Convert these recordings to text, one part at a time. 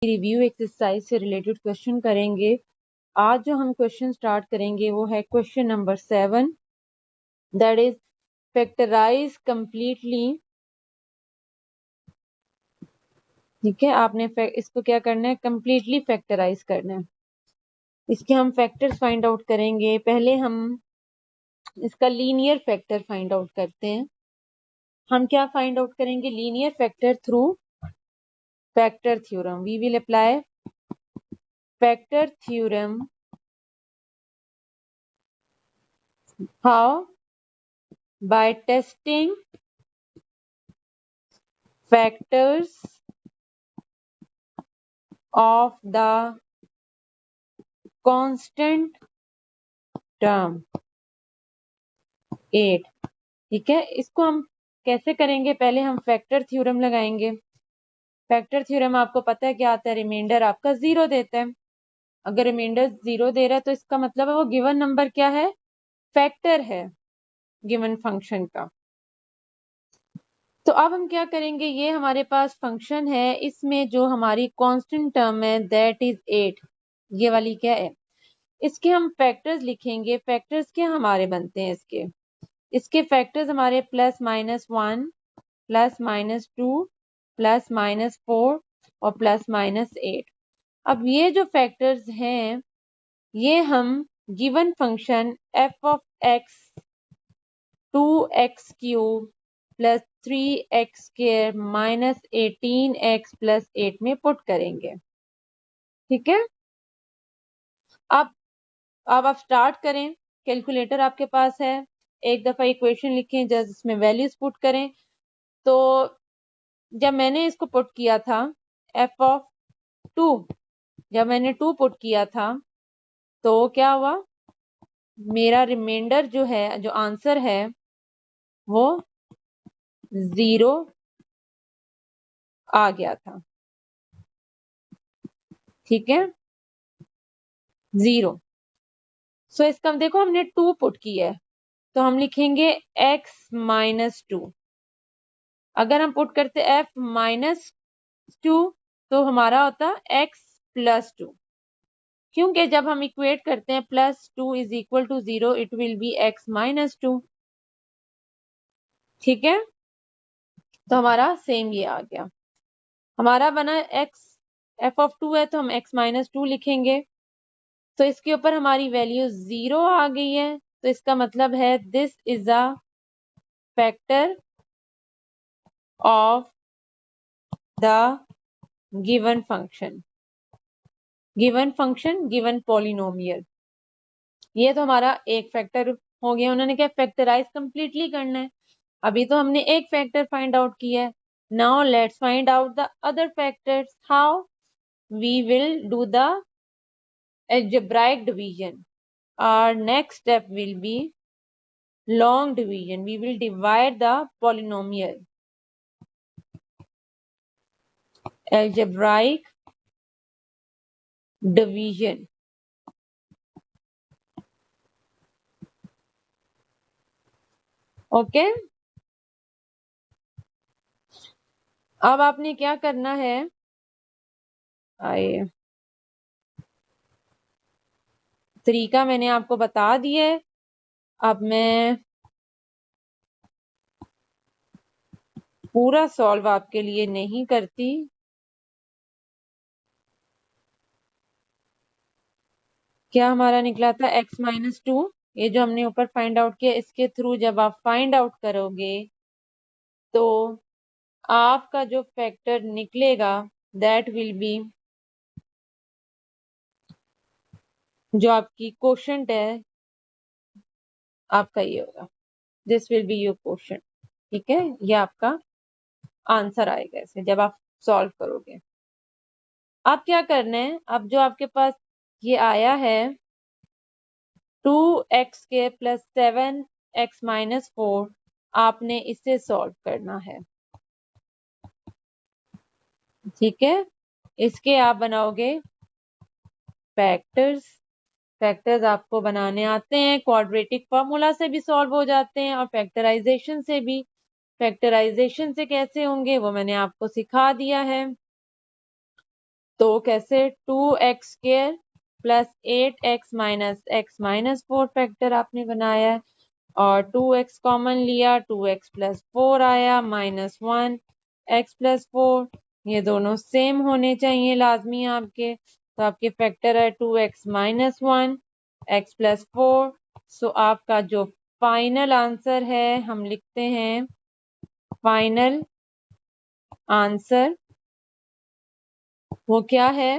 Review exercise से related question करेंगे। आज जो हम क्वेश्चन स्टार्ट करेंगे वो है question number 7, that is factorise completely. ठीक है, आपने इसको क्या करना है, कंप्लीटली फैक्टराइज करना है। इसके हम फैक्टर्स फाइंड आउट करेंगे। पहले हम इसका लीनियर फैक्टर फाइंड आउट करते हैं। हम क्या फाइंड आउट करेंगे, linear factor through factor theorem. We will apply factor theorem. How? By testing factors of the constant term 8। ठीक है, इसको हम कैसे करेंगे, पहले हम फैक्टर थ्योरम लगाएंगे। फैक्टर थ्योरम आपको पता है क्या आता है, रिमाइंडर आपका 0 देता है। अगर रिमाइंडर 0 दे रहा है तो इसका मतलब है वो गिवन नंबर क्या है, फैक्टर है गिवन फंक्शन का। तो अब हम क्या करेंगे, ये हमारे पास फंक्शन है, इसमें जो हमारी कांस्टेंट टर्म है दैट इज 8। ये वाली क्या है, इसके हम फैक्टर्स लिखेंगे। फैक्टर्स क्या हमारे बनते हैं, इसके फैक्टर्स हमारे +-1, +-2, +-4 और +-8। अब ये जो फैक्टर्स हैं ये हम given function f(x) 2x³ + 3x² - 18x + 8 में पुट करेंगे। ठीक है, अब आप स्टार्ट करें। कैलकुलेटर आपके पास है, एक दफा इक्वेशन लिखें, जस्ट इसमें वैल्यूज पुट करें। तो जब मैंने इसको पुट किया था f(2), जब मैंने 2 पुट किया था तो क्या हुआ, मेरा रिमाइंडर जो है, जो आंसर है वो 0 आ गया था। ठीक है, 0। सो इसका देखो हमने 2 पुट किया है तो हम लिखेंगे x-2। अगर हम पुट करते f-2 तो हमारा होता x+2, क्योंकि जब हम इक्वेट करते हैं +2 = 0 इट विल बी x-2। ठीक है, तो हमारा सेम ये आ गया, हमारा बना x f(2) है तो हम x-2 लिखेंगे। तो इसके ऊपर हमारी वैल्यू 0 आ गई है, तो इसका मतलब है this is a factor of the given function, given polynomial. ये तो हमारा एक फैक्टर हो गया। उन्होंने क्या, फैक्टराइज कंप्लीटली करना है। अभी तो हमने एक फैक्टर फाइंड आउट किया है। Now let's find out the other factors. How? We will do the algebraic division. Our next step will be long division. We will divide the polynomial. Algebraic division. Okay, अब आपने क्या करना है, आइए तरीका मैंने आपको बता दिया है। अब मैं पूरा सॉल्व आपके लिए नहीं करती, क्या हमारा निकला था x-2। ये जो हमने ऊपर फाइंड आउट किया, इसके थ्रू जब आप फाइंड आउट करोगे तो आपका जो फैक्टर निकलेगा दैट विल बी, जो आपकी कोशेंट है आपका ये होगा, this will be your quotient. ठीक है, ये आपका आंसर आएगा ऐसे जब आप सॉल्व करोगे। अब क्या करना है, अब जो आपके पास ये आया है 2x² + 7x - 4, आपने इसे सॉल्व करना है। ठीक है, इसके आप बनाओगे फैक्टर्स। फैक्टर्स आपको बनाने आते हैं, क्वाड्रेटिक फॉर्मूला से भी सॉल्व हो जाते हैं और फैक्टराइजेशन से भी। फैक्टराइजेशन से कैसे होंगे वो मैंने आपको सिखा दिया है। तो कैसे 2x² plus 8x minus x minus 4 factor आपने बनाया है और 2x कॉमन लिया 2x प्लस 4 आया माइनस 1x प्लस 4 ये दोनों सेम होने चाहिए लाजमी आपके तो आपके फैक्टर है 2x माइनस 1 x प्लस 4 सो आपका जो फाइनल आंसर है हम लिखते हैं फाइनल आंसर वो क्या है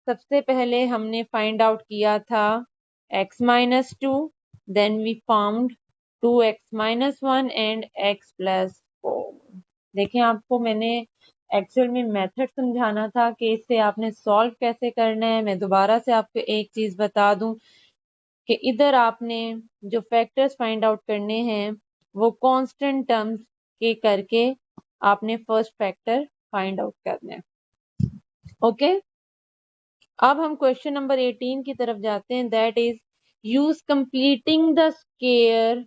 सबसे पहले हमने फाइंड आउट किया था x minus 2 then we found 2x minus 1 and x plus 4 देखिए आपको मैंने एक्चुअल में मेथड समझाना था कि इससे आपने सॉल्व कैसे करना है मैं दोबारा से आपको एक चीज बता दूं कि इधर आपने जो फैक्टर्स फाइंड आउट करने हैं वो कांस्टेंट टर्म्स के करके आपने फर्स्ट फैक्टर फाइंड आउट करना है ओके अब हम क्वेश्चन नंबर 18 की तरफ जाते हैं that is use completing the square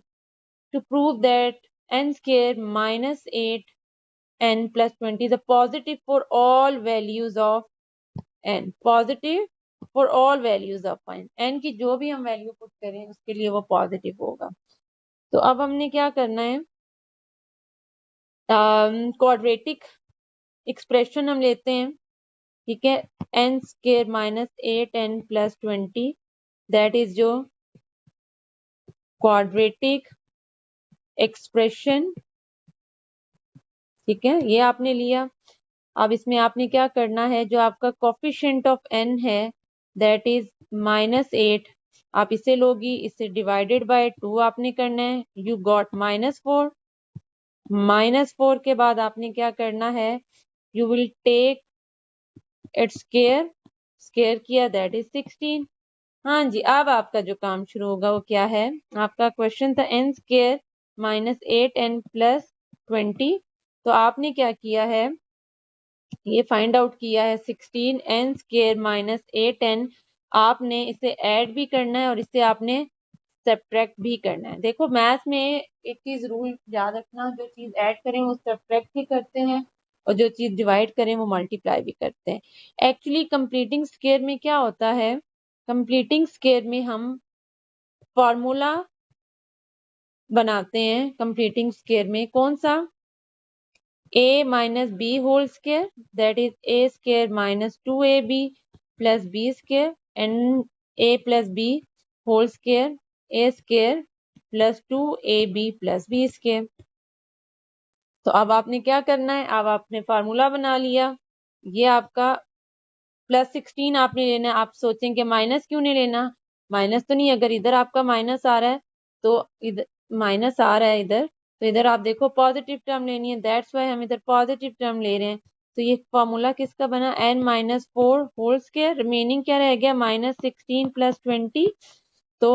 to prove that n square minus 8 n plus 20 is a positive for all values of n positive for all values of n की जो भी हम वैल्यू पुट करें उसके लिए वो पॉजिटिव होगा तो अब हमने क्या करना है क्वाड्रेटिक एक्सप्रेशन हम लेते हैं ठीक है n square minus 8n plus 20 that is जो क्वाड्रेटिक एक्सप्रेशन ठीक है ये आपने लिया अब इसमें आपने क्या करना है जो आपका कोफिशिएंट ऑफ n है दैट इज -8 आप इसे लोगी इसे डिवाइडेड बाय 2 आपने करना है यू गॉट -4 -4 के बाद आपने क्या करना है you will take its square square किया दैट इज 16 हाँ जी अब आपका जो काम शुरू होगा वो क्या है आपका क्वेश्चन था n square minus 8n plus 20 तो आपने क्या किया है ये फाइंड आउट किया है 16n स्क्वायर माइनस 8n आपने इसे ऐड भी करना है और इसे आपने सब्ट्रैक्ट भी करना है देखो मैथ में एक चीज रूल याद रखना जो चीज ऐड करें वो सब्ट्रैक्ट भी करते हैं और जो चीज डिवाइड करें वो मल्टीप्लाई भी करते हैं एक्चुअली कंप्लीटिंग स्क्वायर में क्या होता है कंप्लीटिंग स्क्वायर में हम फॉर्मूला बनाते हैं कंप्लीटिंग स्क्वायर में कौन सा a minus b whole square that is a square minus 2ab plus b square and a plus b whole square a square plus 2ab plus b square तो अब आपने क्या करना है अब आपने फार्मूला बना लिया ये आपका +16 आपने लेना है आप सोचेंगे माइनस क्यों नहीं लेना माइनस तो नहीं अगर इधर आपका माइनस आ रहा है तो इधर माइनस आ रहा है इधर तो इधर आप देखो पॉजिटिव टर्म लेनी है दैट्स वाई हम इधर पॉजिटिव टर्म ले रहे हैं तो ये फॉर्मूला किसका बना n-4 होल स्क्वायर रिमेनिंग क्या रह गया -16 + 20 तो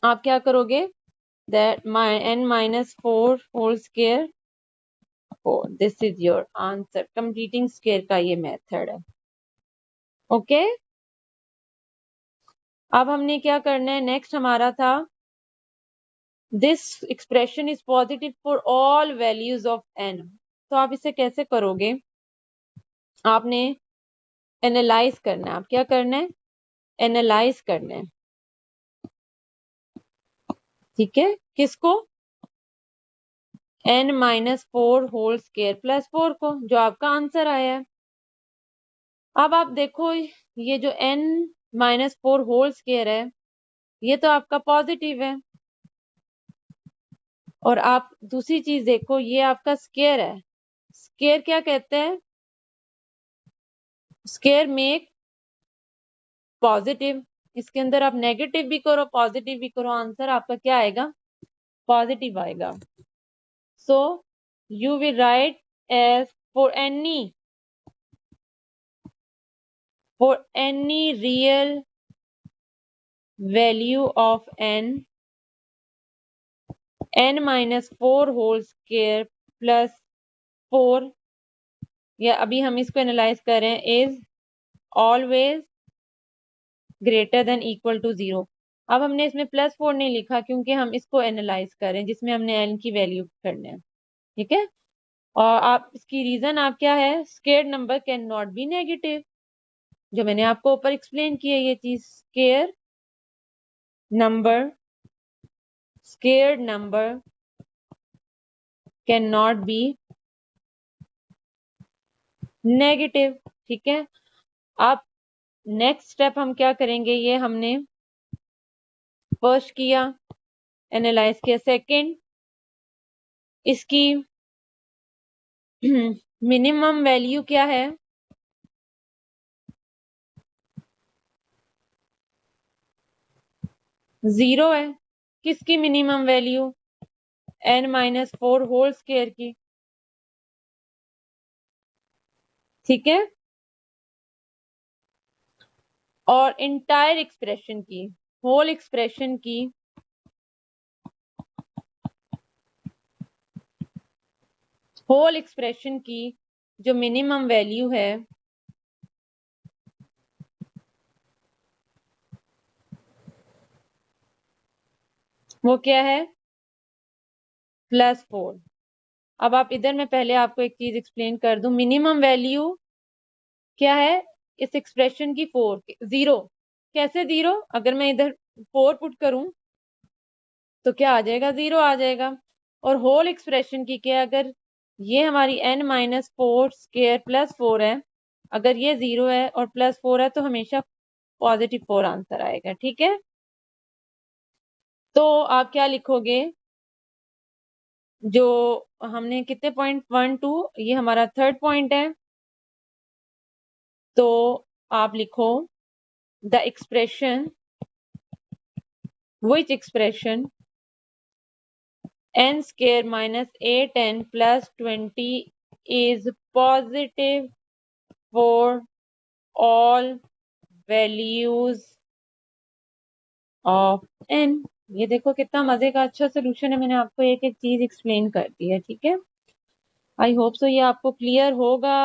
आप क्या करोगे that n-4 whole square this is your answer completing square का ये मेथड है ओके अब हमने क्या करना है नेक्स्ट हमारा था this expression is positive for all values of n तो आप इसे कैसे करोगे आपने एनालाइज करना है आप क्या करना है एनालाइज करना है ठीक है किसको n-4 होल स्क्वायर प्लस 4 को जो आपका आंसर आया है अब आप देखो ये जो n-4 होल स्क्वायर है ये तो आपका पॉजिटिव है और आप दूसरी चीज देखो ये आपका स्क्वायर है स्क्वायर क्या कहते हैं स्क्वायर मेक पॉजिटिव इसके अंदर आप नेगेटिव भी करो पॉजिटिव भी करो आंसर आपका क्या आएगा पॉजिटिव आएगा so you will write as for any real value of n-4 whole square plus 4 या अभी हम इसको एनालाइज कर रहे हैं is always greater than equal to 0 अब हमने इसमें +4 नहीं लिखा क्योंकि हम इसको एनालाइज कर रहे हैं जिसमें हमने n की वैल्यू करना है ठीक है और आप इसकी रीजन आप क्या है, square number can not be negative, जो मैंने आपको ऊपर एक्सप्लेन की है ये चीज। Number square number can not be negative. ठीक है, अब नेक्स्ट स्टेप हम क्या करेंगे, ये हमने फर्स्ट किया, एनालाइज किया। सेकंड, इसकी मिनिमम वैल्यू क्या है, जीरो है। किसकी minimum value, n-4 whole square की। ठीक है, और इंटायर एक्सप्रेशन की, होल एक्सप्रेशन की जो मिनिमम वैल्यू है वो क्या है, +4। अब आप इधर, मैं पहले आपको एक चीज एक्सप्लेन कर दूं, मिनिमम वैल्यू क्या है इस एक्सप्रेशन की, 4, जीरो। कैसे जीरो, अगर मैं इधर 4 पुट करूं तो क्या आ जाएगा, जीरो आ जाएगा। और होल एक्सप्रेशन की क्या है, अगर ये हमारी n-4 स्केयर +4 है, अगर ये जीरो है और +4 है तो हमेशा +4 आंसर आएगा। ठीक है, तो आप क्या लिखोगे, जो हमने कितने पॉइंट, 1 2, ये हमारा थर्ड पॉइंट है, तो आप लिखो the expression which expression n square minus 8n plus 20 is positive for all values of n। ये देखो कितना मजे का अच्छा सोल्यूशन है, मैंने आपको एक एक चीज एक्सप्लेन कर दी है। ठीक है, आई होप सो ये आपको क्लियर होगा।